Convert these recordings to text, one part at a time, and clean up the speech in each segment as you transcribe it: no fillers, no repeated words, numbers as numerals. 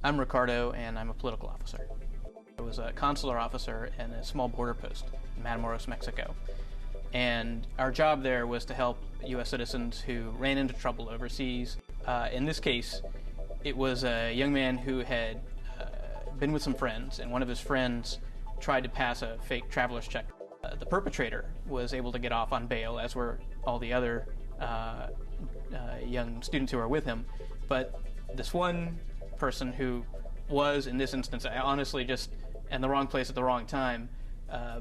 I'm Ricardo, and I'm a political officer. I was a consular officer in a small border post in Matamoros, Mexico. And our job there was to help U.S. citizens who ran into trouble overseas. In this case, it was a young man who had been with some friends, and one of his friends tried to pass a fake traveler's check. The perpetrator was able to get off on bail, as were all the other young students who were with him. But this one person who was, in this instance, honestly just in the wrong place at the wrong time,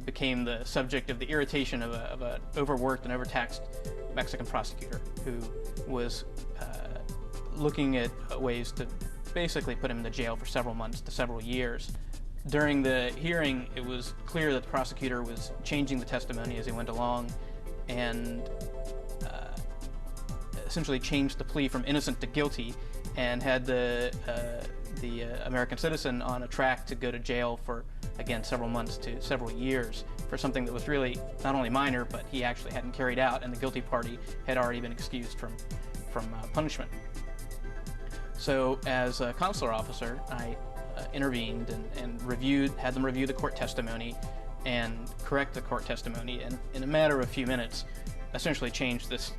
became the subject of the irritation of an overworked and overtaxed Mexican prosecutor who was looking at ways to basically put him in the jail for several months to several years. During the hearing, it was clear that the prosecutor was changing the testimony as he went along and essentially changed the plea from innocent to guilty and had the American citizen on a track to go to jail for, again, several months to several years for something that was really not only minor, but he actually hadn't carried out, and the guilty party had already been excused from punishment. So as a consular officer, I intervened and had them review the court testimony and correct the court testimony, and in a matter of a few minutes, essentially changed this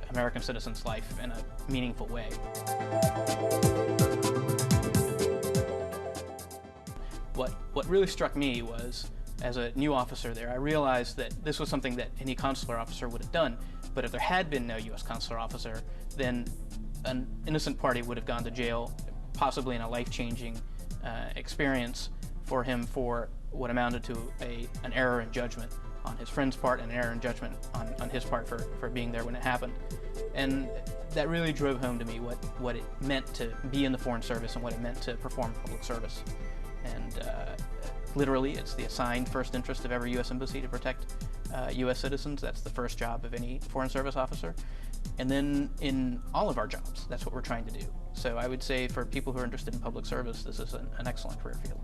American citizen's life in a meaningful way. What really struck me was, as a new officer there, I realized that this was something that any consular officer would have done, but if there had been no U.S. consular officer, then an innocent party would have gone to jail, possibly in a life-changing experience for him for what amounted to an error in judgment on his friend's part and an error in judgment on his part for being there when it happened. And that really drove home to me what it meant to be in the Foreign Service and what it meant to perform public service. And literally, it's the assigned first interest of every U.S. embassy to protect U.S. citizens. That's the first job of any Foreign Service officer. And then in all of our jobs, that's what we're trying to do. So I would say for people who are interested in public service, this is an excellent career field.